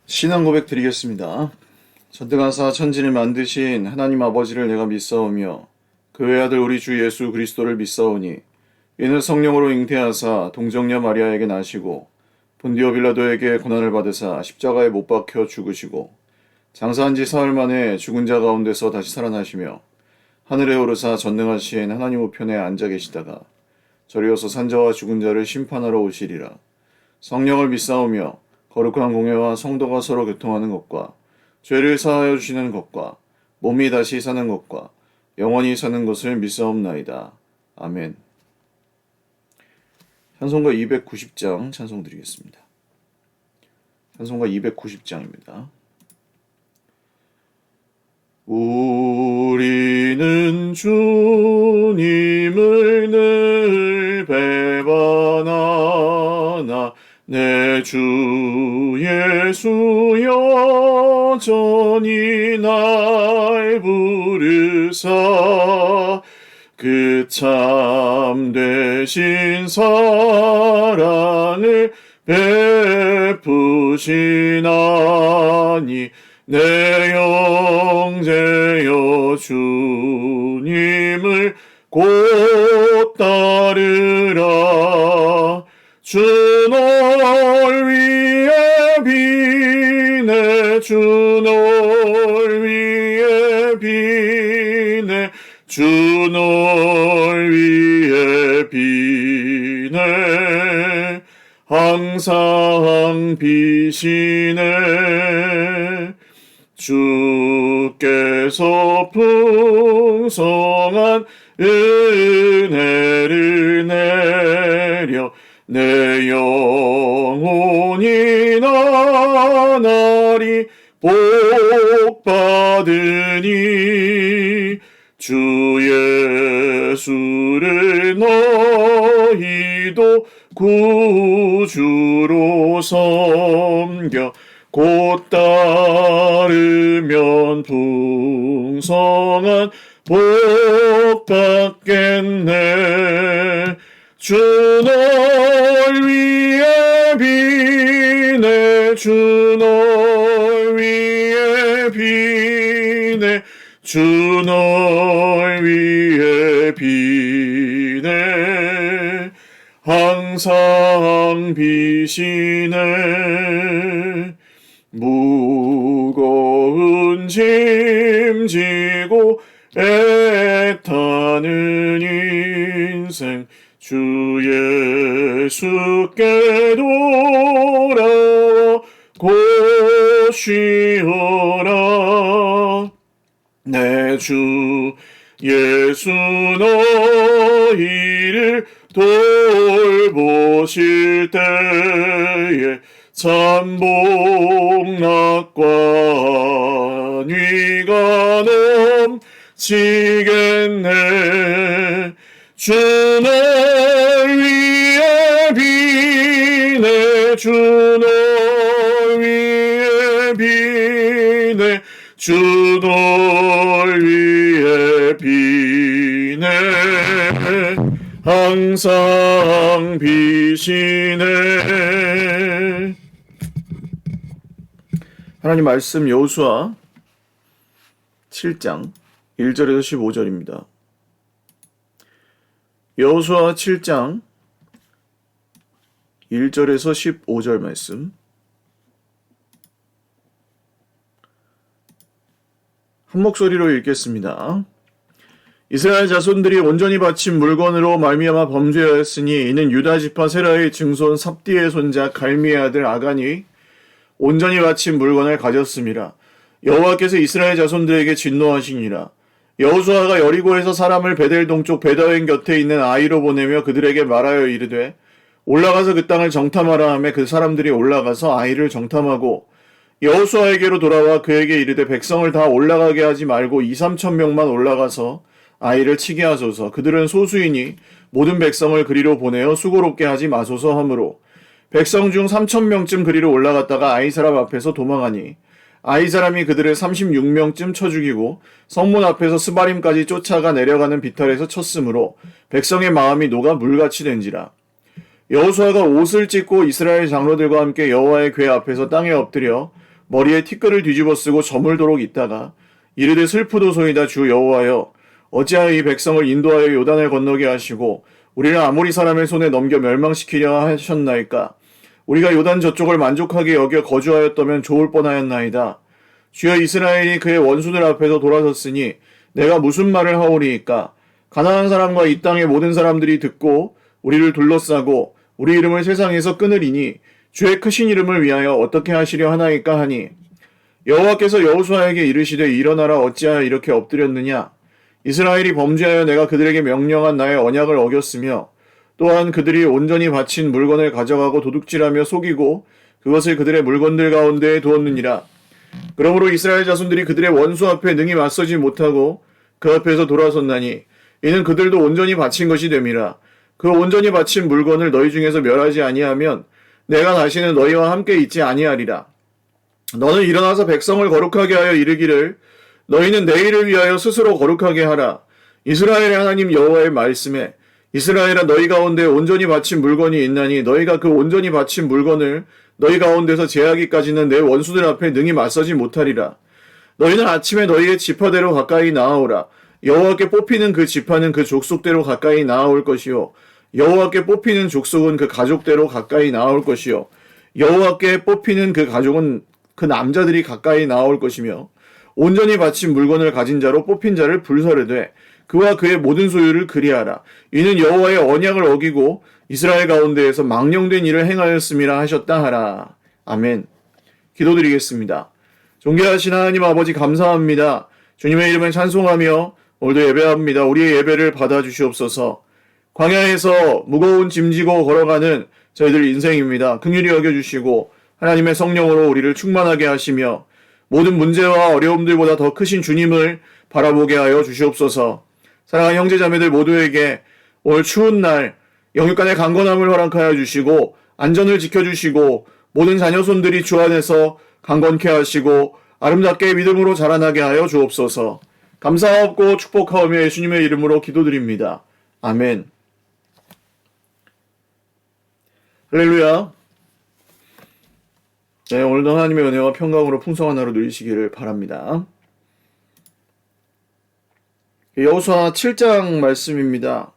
신앙 고백 드리겠습니다. 전능하사 천지를 만드신 하나님 아버지를 내가 믿사오며 그 외아들 우리 주 예수 그리스도를 믿사오니 이는 성령으로 잉태하사 동정녀 마리아에게 나시고 본디오 빌라도에게 고난을 받으사 십자가에 못 박혀 죽으시고 장사한 지 사흘 만에 죽은 자 가운데서 다시 살아나시며 하늘에 오르사 전능하신 하나님 우편에 앉아 계시다가 저리어서 산자와 죽은 자를 심판하러 오시리라. 성령을 믿사오며 거룩한 공예와 성도가 서로 교통하는 것과 죄를 사하여 주시는 것과 몸이 다시 사는 것과 영원히 사는 것을 믿사옵나이다. 아멘. 찬송가 290장 찬송 드리겠습니다. 찬송가 290장입니다. 우리는 주님을 늘 배반하나 내 주 예수 여전히 날 부르사 그 참되신 사랑을 베푸시나니 내 영제여 주님을 곧 따르라. 주 널 위해 비네 주 널 위해 비네 주 널 위해 비네 항상 비시네. 주께서 풍성한 은혜를 내려 내 영혼이 나날이 복받으니 주 예수를 너희도 구주로 섬겨 곧 따르면 풍성한 복 받겠네. 주 널 위해 비네 주 널 위해 비네 주 널 위해 비네 항상 비시네. 무거운 짐 지고 애타는 인생 주 예수께 돌아와 곧 쉬어라. 내 주 예수 너희를 돌보실 때에 참복락과 위가 넘치겠네. 주 널 위해 비네 주 널 위해 비네 주 널 위해 비네 항상 비시네. 하나님 말씀 여호수아 7장 1절에서 15절입니다. 여호수아 7장 1절에서 15절 말씀 한 목소리로 읽겠습니다. 이스라엘 자손들이 온전히 바친 물건으로 말미암아 범죄하였으니 이는 유다 지파 세라의 증손 삽디의 손자 갈미의 아들 아간이 온전히 바친 물건을 가졌음이라. 여호와께서 이스라엘 자손들에게 진노하시니라. 여호수아가 여리고에서 사람을 베델 동쪽 베다웬 곁에 있는 아이로 보내며 그들에게 말하여 이르되 올라가서 그 땅을 정탐하라 하며 그 사람들이 올라가서 아이를 정탐하고 여호수아에게로 돌아와 그에게 이르되 백성을 다 올라가게 하지 말고 2-3천 명만 올라가서 아이를 치게 하소서. 그들은 소수이니 모든 백성을 그리로 보내어 수고롭게 하지 마소서 하므로 백성 중 3,000명쯤 그리로 올라갔다가 아이 사람 앞에서 도망하니 아이 사람이 그들을 36명쯤 쳐 죽이고 성문 앞에서 스바림까지 쫓아가 내려가는 비탈에서 쳤으므로 백성의 마음이 녹아 물같이 된지라. 여호수아가 옷을 찢고 이스라엘 장로들과 함께 여호와의 궤 앞에서 땅에 엎드려 머리에 티끌을 뒤집어 쓰고 저물도록 있다가 이르되 슬프도소이다 주 여호와여 어찌하여 이 백성을 인도하여 요단을 건너게 하시고 우리를 아모리 사람의 손에 넘겨 멸망시키려 하셨나이까. 우리가 요단 저쪽을 만족하게 여겨 거주하였다면 좋을 뻔하였나이다. 주여 이스라엘이 그의 원수들 앞에서 돌아섰으니 내가 무슨 말을 하오리이까. 가나안 사람과 이 땅의 모든 사람들이 듣고 우리를 둘러싸고 우리 이름을 세상에서 끊으리니 주의 크신 이름을 위하여 어떻게 하시려 하나이까 하니 여호와께서 여호수아에게 이르시되 일어나라 어찌하여 이렇게 엎드렸느냐. 이스라엘이 범죄하여 내가 그들에게 명령한 나의 언약을 어겼으며 또한 그들이 온전히 바친 물건을 가져가고 도둑질하며 속이고 그것을 그들의 물건들 가운데에 두었느니라. 그러므로 이스라엘 자손들이 그들의 원수 앞에 능히 맞서지 못하고 그 앞에서 돌아섰나니 이는 그들도 온전히 바친 것이 됨이라. 그 온전히 바친 물건을 너희 중에서 멸하지 아니하면 내가 다시는 너희와 함께 있지 아니하리라. 너는 일어나서 백성을 거룩하게 하여 이르기를 너희는 내일을 위하여 스스로 거룩하게 하라. 이스라엘의 하나님 여호와의 말씀에 이스라엘아 너희 가운데 온전히 바친 물건이 있나니 너희가 그 온전히 바친 물건을 너희 가운데서 제하기까지는 내 원수들 앞에 능히 맞서지 못하리라. 너희는 아침에 너희의 지파대로 가까이 나아오라. 여호와께 뽑히는 그 지파는 그 족속대로 가까이 나아올 것이요 여호와께 뽑히는 족속은 그 가족대로 가까이 나아올 것이요 여호와께 뽑히는 그 가족은 그 남자들이 가까이 나아올 것이며 온전히 바친 물건을 가진 자로 뽑힌 자를 불사르되 그와 그의 모든 소유를 그리하라. 이는 여호와의 언약을 어기고 이스라엘 가운데에서 망령된 일을 행하였음이라 하셨다 하라. 아멘. 기도드리겠습니다. 존귀하신 하나님 아버지 감사합니다. 주님의 이름을 찬송하며 오늘도 예배합니다. 우리의 예배를 받아주시옵소서. 광야에서 무거운 짐 지고 걸어가는 저희들 인생입니다. 긍휼히 여겨주시고 하나님의 성령으로 우리를 충만하게 하시며 모든 문제와 어려움들보다 더 크신 주님을 바라보게 하여 주시옵소서. 사랑하는 형제자매들 모두에게 오늘 추운 날 영육간의 강건함을 허락하여 주시고 안전을 지켜주시고 모든 자녀손들이 주 안에서 강건케 하시고 아름답게 믿음으로 자라나게 하여 주옵소서. 감사하옵고 축복하오며 예수님의 이름으로 기도드립니다. 아멘. 할렐루야. 네, 오늘도 하나님의 은혜와 평강으로 풍성한 하루 누리시기를 바랍니다. 여호수아 7장 말씀입니다.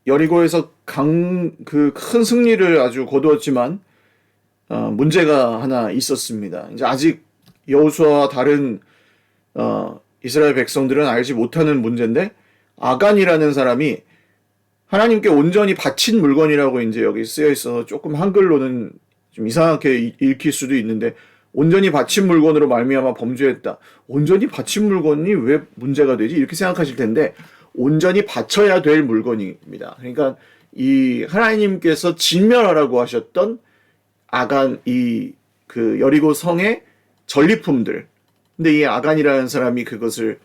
여리고에서 그 큰 승리를 아주 거두었지만 문제가 하나 있었습니다. 이제 아직 여호수아와 다른 이스라엘 백성들은 알지 못하는 문제인데 아간이라는 사람이 하나님께 온전히 바친 물건이라고 이제 여기 쓰여 있어서 조금 한글로는 좀 이상하게 읽힐 수도 있는데 온전히 바친 물건으로 말미암아 범죄했다. 온전히 바친 물건이 왜 문제가 되지? 이렇게 생각하실 텐데 온전히 바쳐야 될 물건입니다. 그러니까 이 하나님께서 진멸하라고 하셨던 아간 그 여리고 성의 전리품들. 근데 이 아간이라는 사람이 그것을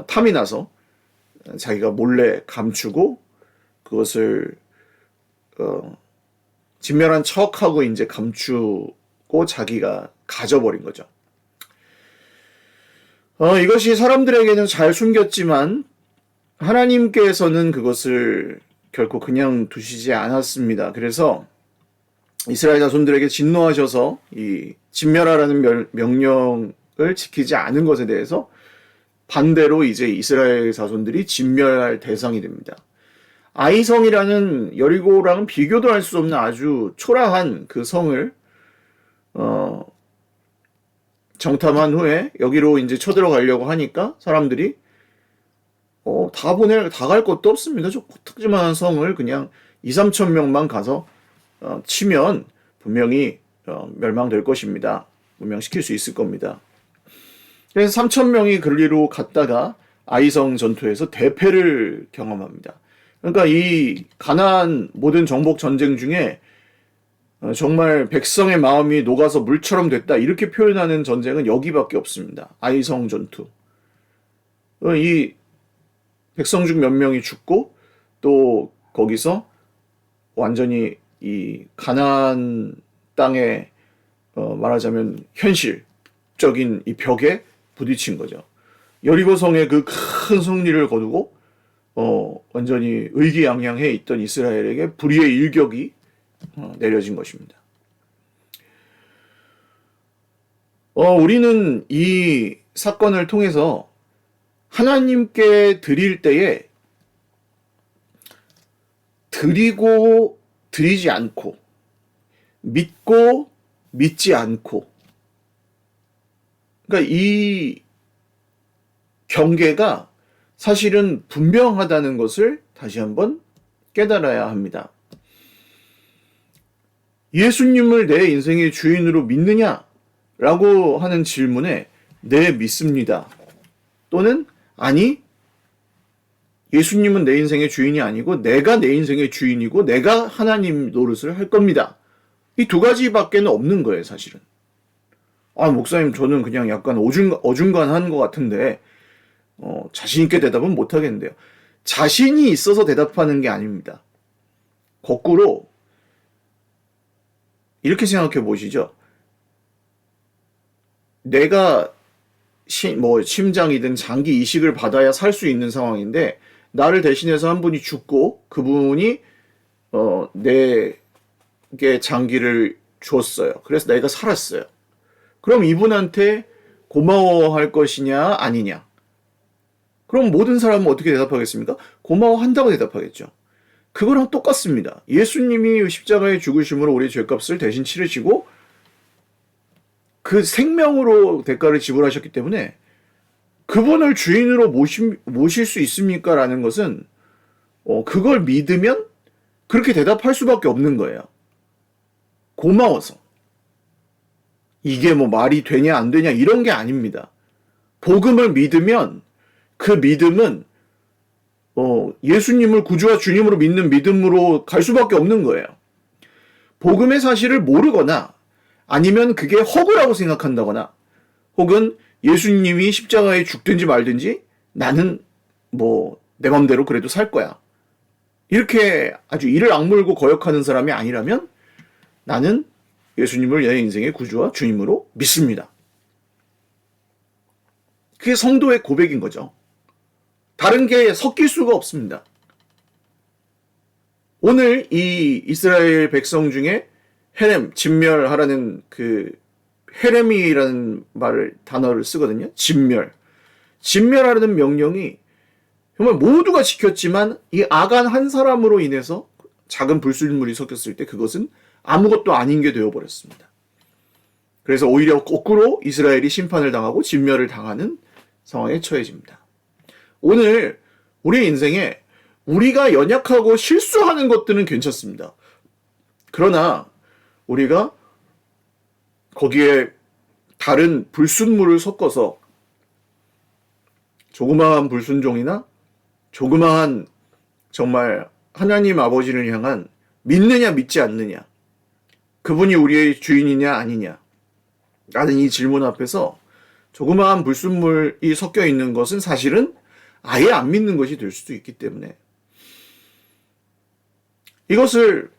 탐이 나서 자기가 몰래 감추고 그것을 진멸한 척하고 이제 감추고 자기가 가져버린 거죠. 이것이 사람들에게는 잘 숨겼지만 하나님께서는 그것을 결코 그냥 두시지 않았습니다. 그래서 이스라엘 자손들에게 진노하셔서 이 진멸하라는 명령을 지키지 않은 것에 대해서 반대로 이제 이스라엘 자손들이 진멸할 대상이 됩니다. 아이성이라는 여리고랑은 비교도 할 수 없는 아주 초라한 그 성을 정탐한 후에 여기로 이제 쳐들어가려고 하니까 사람들이 다 갈 것도 없습니다. 저 특지만한 성을 그냥 2-3천 명만 가서 치면 분명히 멸망될 것입니다. 멸망시킬 수 있을 겁니다. 그래서 3천 명이 그리로 갔다가 아이성 전투에서 대패를 경험합니다. 그러니까 이 가나안 모든 정복 전쟁 중에 정말 백성의 마음이 녹아서 물처럼 됐다 이렇게 표현하는 전쟁은 여기밖에 없습니다. 아이성 전투. 이 백성 중 몇 명이 죽고 또 거기서 완전히 이 가나안 땅에 말하자면 현실적인 이 벽에 부딪힌 거죠. 여리고성의 그 큰 승리를 거두고 완전히 의기양양해 있던 이스라엘에게 불의의 일격이 내려진 것입니다. 우리는 이 사건을 통해서 하나님께 드릴 때에 드리고 드리지 않고 믿고 믿지 않고, 그러니까 이 경계가 사실은 분명하다는 것을 다시 한번 깨달아야 합니다. 예수님을 내 인생의 주인으로 믿느냐라고 하는 질문에 네, 믿습니다. 또는 아니, 예수님은 내 인생의 주인이 아니고 내가 내 인생의 주인이고 내가 하나님 노릇을 할 겁니다. 이 두 가지밖에는 없는 거예요, 사실은. 목사님, 저는 그냥 약간 어중간한 것 같은데 자신 있게 대답은 못 하겠는데요. 자신이 있어서 대답하는 게 아닙니다. 거꾸로 이렇게 생각해 보시죠. 내가 심장이든 장기 이식을 받아야 살 수 있는 상황인데 나를 대신해서 한 분이 죽고 그분이 내게 장기를 줬어요. 그래서 내가 살았어요. 그럼 이분한테 고마워할 것이냐 아니냐? 그럼 모든 사람은 어떻게 대답하겠습니까? 고마워한다고 대답하겠죠. 그거랑 똑같습니다. 예수님이 십자가에 죽으심으로 우리의 죄값을 대신 치르시고 그 생명으로 대가를 지불하셨기 때문에 그분을 주인으로 모실 수 있습니까? 라는 것은 그걸 믿으면 그렇게 대답할 수밖에 없는 거예요. 고마워서. 이게 말이 되냐 안 되냐 이런 게 아닙니다. 복음을 믿으면 그 믿음은 예수님을 구주와 주님으로 믿는 믿음으로 갈 수밖에 없는 거예요. 복음의 사실을 모르거나 아니면 그게 허구라고 생각한다거나 혹은 예수님이 십자가에 죽든지 말든지 나는 내 맘대로 그래도 살 거야. 이렇게 아주 이를 악물고 거역하는 사람이 아니라면 나는 예수님을 내 인생의 구주와 주님으로 믿습니다. 그게 성도의 고백인 거죠. 다른 게 섞일 수가 없습니다. 오늘 이 이스라엘 백성 중에 헤렘, 진멸하라는 그 헤렘이라는 단어를 쓰거든요. 진멸하라는 명령이 정말 모두가 지켰지만 이 아간 한 사람으로 인해서 작은 불순물이 섞였을 때 그것은 아무것도 아닌 게 되어버렸습니다. 그래서 오히려 거꾸로 이스라엘이 심판을 당하고 진멸을 당하는 상황에 처해집니다. 오늘 우리 인생에 우리가 연약하고 실수하는 것들은 괜찮습니다. 그러나 우리가 거기에 다른 불순물을 섞어서 조그마한 불순종이나 조그마한 정말 하나님 아버지를 향한 믿느냐 믿지 않느냐, 그분이 우리의 주인이냐 아니냐 라는 이 질문 앞에서 조그마한 불순물이 섞여 있는 것은 사실은 아예 안 믿는 것이 될 수도 있기 때문에 이것을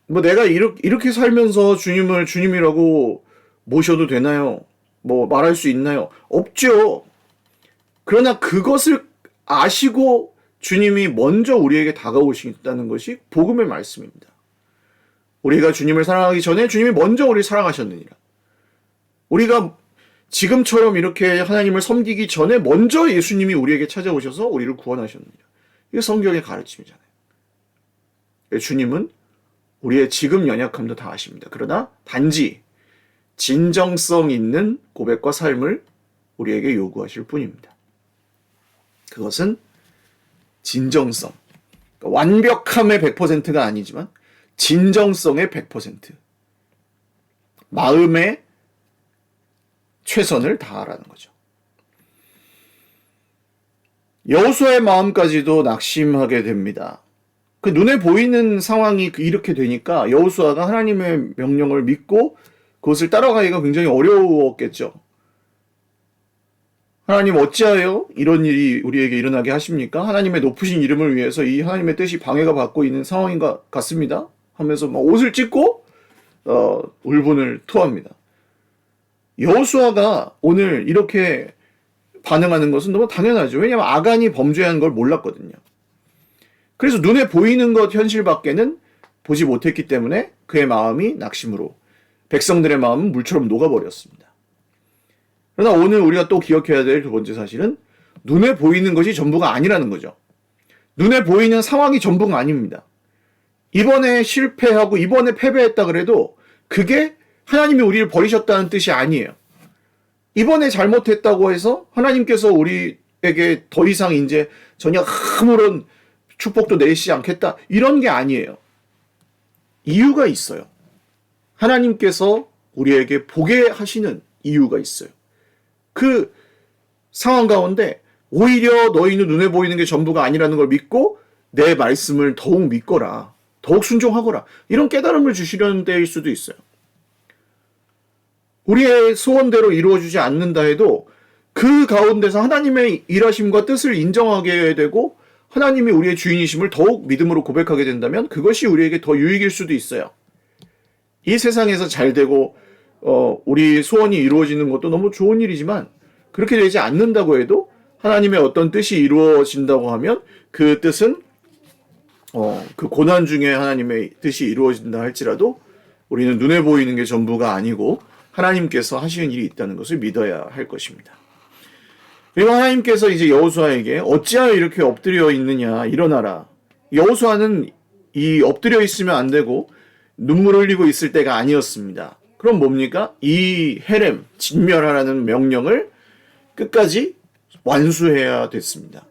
내가 이렇게 살면서 주님을 주님이라고 모셔도 되나요? 말할 수 있나요? 없죠. 그러나 그것을 아시고 주님이 먼저 우리에게 다가오신다는 것이 복음의 말씀입니다. 우리가 주님을 사랑하기 전에 주님이 먼저 우리를 사랑하셨느니라. 우리가 지금처럼 이렇게 하나님을 섬기기 전에 먼저 예수님이 우리에게 찾아오셔서 우리를 구원하셨느니라. 이게 성경의 가르침이잖아요. 주님은 우리의 지금 연약함도 다 아십니다. 그러나 단지 진정성 있는 고백과 삶을 우리에게 요구하실 뿐입니다. 그것은 진정성, 그러니까 완벽함의 100%가 아니지만 진정성의 100%, 마음의 최선을 다하라는 거죠. 여호수아의 마음까지도 낙심하게 됩니다. 그 눈에 보이는 상황이 이렇게 되니까 여호수아가 하나님의 명령을 믿고 그것을 따라가기가 굉장히 어려웠겠죠. 하나님 어찌하여 이런 일이 우리에게 일어나게 하십니까? 하나님의 높으신 이름을 위해서 이 하나님의 뜻이 방해가 받고 있는 상황인 것 같습니다. 하면서 옷을 찢고 울분을 토합니다. 여호수아가 오늘 이렇게 반응하는 것은 너무 당연하죠. 왜냐하면 아간이 범죄한 걸 몰랐거든요. 그래서 눈에 보이는 것 현실밖에는 보지 못했기 때문에 그의 마음이 낙심으로, 백성들의 마음은 물처럼 녹아버렸습니다. 그러나 오늘 우리가 또 기억해야 될 두 번째 사실은 눈에 보이는 것이 전부가 아니라는 거죠. 눈에 보이는 상황이 전부가 아닙니다. 이번에 실패하고 이번에 패배했다 그래도 그게 하나님이 우리를 버리셨다는 뜻이 아니에요. 이번에 잘못했다고 해서 하나님께서 우리에게 더 이상 이제 전혀 아무런 축복도 내리시지 않겠다, 이런 게 아니에요. 이유가 있어요. 하나님께서 우리에게 보게 하시는 이유가 있어요. 그 상황 가운데 오히려 너희는 눈에 보이는 게 전부가 아니라는 걸 믿고 내 말씀을 더욱 믿거라, 더욱 순종하거라, 이런 깨달음을 주시려는 때일 수도 있어요. 우리의 소원대로 이루어지지 않는다 해도 그 가운데서 하나님의 일하심과 뜻을 인정하게 되고 하나님이 우리의 주인이심을 더욱 믿음으로 고백하게 된다면 그것이 우리에게 더 유익일 수도 있어요. 이 세상에서 잘 되고 우리 소원이 이루어지는 것도 너무 좋은 일이지만 그렇게 되지 않는다고 해도 하나님의 어떤 뜻이 이루어진다고 하면 그 뜻은 그 고난 중에 하나님의 뜻이 이루어진다 할지라도 우리는 눈에 보이는 게 전부가 아니고 하나님께서 하시는 일이 있다는 것을 믿어야 할 것입니다. 그리고 하나님께서 이제 여호수아에게 어찌하여 이렇게 엎드려 있느냐, 일어나라. 여호수아는 이 엎드려 있으면 안 되고 눈물 흘리고 있을 때가 아니었습니다. 그럼 뭡니까? 이 헤렘, 진멸하라는 명령을 끝까지 완수해야 됐습니다.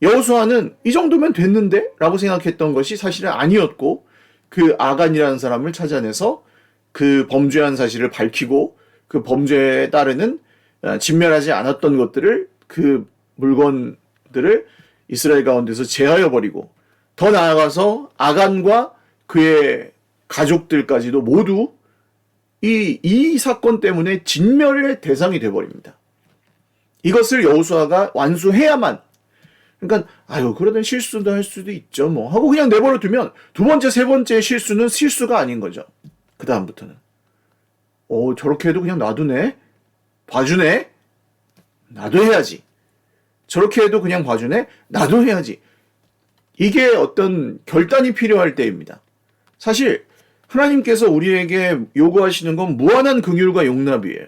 여호수아는 이 정도면 됐는데? 라고 생각했던 것이 사실은 아니었고 그 아간이라는 사람을 찾아내서 그 범죄한 사실을 밝히고 그 범죄에 따르는 진멸하지 않았던 것들을, 그 물건들을 이스라엘 가운데서 제하여 버리고 더 나아가서 아간과 그의 가족들까지도 모두 이 사건 때문에 진멸의 대상이 되어버립니다. 이것을 여호수아가 완수해야만, 그러니까 그러던 실수도 할 수도 있죠 뭐 하고 그냥 내버려 두면 두 번째 세 번째 실수는 실수가 아닌 거죠. 그 다음부터는 저렇게 해도 그냥 놔두네, 봐주네, 나도 해야지. 저렇게 해도 그냥 봐주네, 나도 해야지. 이게 어떤 결단이 필요할 때입니다. 사실 하나님께서 우리에게 요구하시는 건 무한한 긍휼과 용납이에요.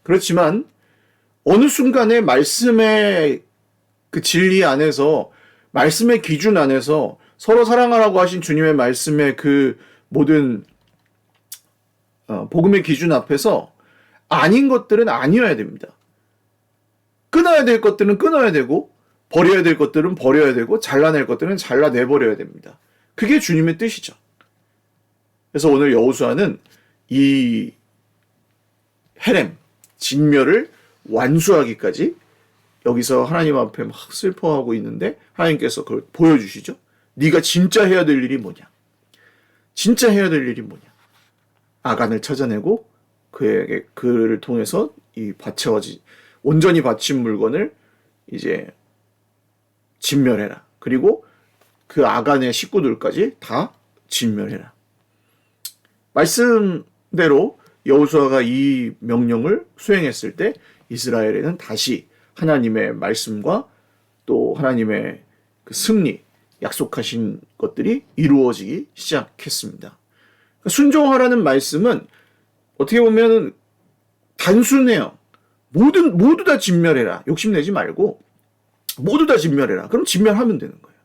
그렇지만 어느 순간에 말씀의 그 진리 안에서, 말씀의 기준 안에서 서로 사랑하라고 하신 주님의 말씀의 그 모든 복음의 기준 앞에서 아닌 것들은 아니어야 됩니다. 끊어야 될 것들은 끊어야 되고 버려야 될 것들은 버려야 되고 잘라낼 것들은 잘라내버려야 됩니다. 그게 주님의 뜻이죠. 그래서 오늘 여호수아는 이 헤렘, 진멸을 완수하기까지 여기서 하나님 앞에 막 슬퍼하고 있는데 하나님께서 그걸 보여주시죠. 네가 진짜 해야 될 일이 뭐냐? 진짜 해야 될 일이 뭐냐? 아간을 찾아내고 그에게 그를 통해서 이 온전히 바친 물건을 이제 진멸해라. 그리고 그 아간의 식구들까지 다 진멸해라. 말씀대로 여호수아가 이 명령을 수행했을 때 이스라엘에는 다시 하나님의 말씀과 또 하나님의 그 승리, 약속하신 것들이 이루어지기 시작했습니다. 순종하라는 말씀은 어떻게 보면 단순해요. 모두 다 진멸해라. 욕심내지 말고 모두 다 진멸해라. 그럼 진멸하면 되는 거예요.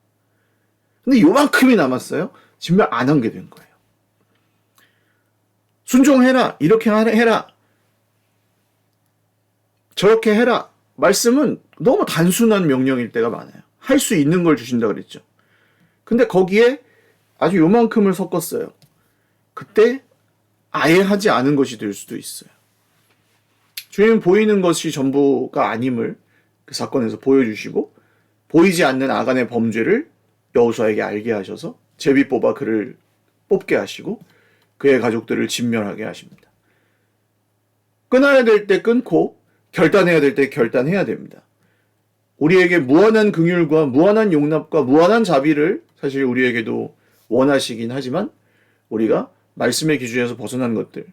근데 요만큼이 남았어요. 진멸 안 한 게 된 거예요. 순종해라. 이렇게 해라. 저렇게 해라. 말씀은 너무 단순한 명령일 때가 많아요. 할 수 있는 걸 주신다 그랬죠. 근데 거기에 아주 요만큼을 섞었어요. 그때 아예 하지 않은 것이 될 수도 있어요. 주님은 보이는 것이 전부가 아님을 그 사건에서 보여주시고 보이지 않는 아간의 범죄를 여호수아에게 알게 하셔서 제비 뽑아 그를 뽑게 하시고 그의 가족들을 진멸하게 하십니다. 끊어야 될 때 끊고 결단해야 될 때 결단해야 됩니다. 우리에게 무한한 긍휼과 무한한 용납과 무한한 자비를 사실 우리에게도 원하시긴 하지만 우리가 말씀의 기준에서 벗어난 것들,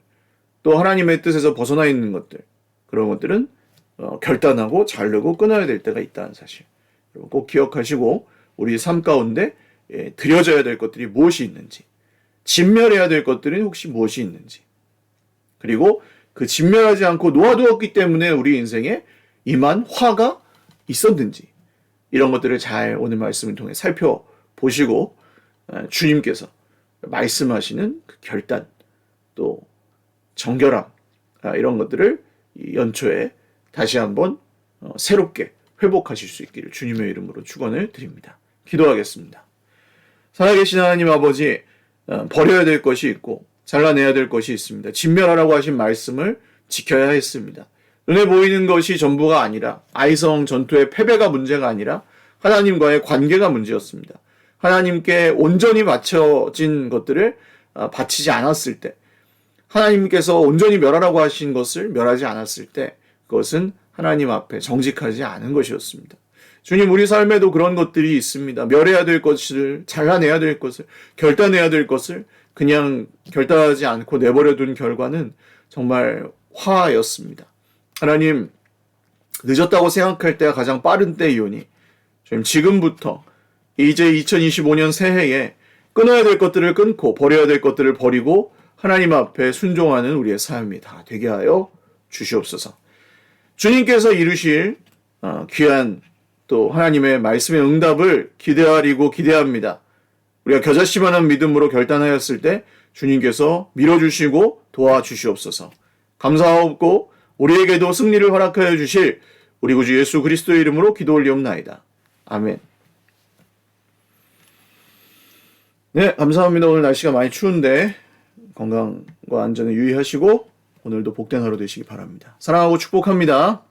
또 하나님의 뜻에서 벗어나 있는 것들, 그런 것들은 결단하고 자르고 끊어야 될 때가 있다는 사실. 여러분 꼭 기억하시고 우리 삶 가운데 드려져야 될 것들이 무엇이 있는지, 진멸해야 될 것들은 혹시 무엇이 있는지, 그리고 그 진멸하지 않고 놓아두었기 때문에 우리 인생에 임한 화가 있었는지, 이런 것들을 잘 오늘 말씀을 통해 살펴보시고 주님께서 말씀하시는 그 결단, 또 정결함, 이런 것들을 이 연초에 다시 한번 새롭게 회복하실 수 있기를 주님의 이름으로 축원을 드립니다. 기도하겠습니다. 살아계신 하나님 아버지, 버려야 될 것이 있고 잘라내야 될 것이 있습니다. 진멸하라고 하신 말씀을 지켜야 했습니다. 눈에 보이는 것이 전부가 아니라, 아이성 전투의 패배가 문제가 아니라 하나님과의 관계가 문제였습니다. 하나님께 온전히 바쳐진 것들을 바치지 않았을 때, 하나님께서 온전히 멸하라고 하신 것을 멸하지 않았을 때, 그것은 하나님 앞에 정직하지 않은 것이었습니다. 주님, 우리 삶에도 그런 것들이 있습니다. 멸해야 될 것을, 잘라내야 될 것을, 결단해야 될 것을 그냥 결단하지 않고 내버려둔 결과는 정말 화였습니다. 하나님, 늦었다고 생각할 때가 가장 빠른 때이오니 주님, 지금부터 이제 2025년 새해에 끊어야 될 것들을 끊고 버려야 될 것들을 버리고 하나님 앞에 순종하는 우리의 삶이 다 되게 하여 주시옵소서. 주님께서 이루실 귀한 또 하나님의 말씀의 응답을 기대합니다. 우리가 겨자씨만한 믿음으로 결단하였을 때 주님께서 밀어주시고 도와주시옵소서. 감사하옵고 우리에게도 승리를 허락하여 주실 우리 구주 예수 그리스도의 이름으로 기도 올리옵나이다. 아멘. 네, 감사합니다. 오늘 날씨가 많이 추운데 건강과 안전에 유의하시고 오늘도 복된 하루 되시기 바랍니다. 사랑하고 축복합니다.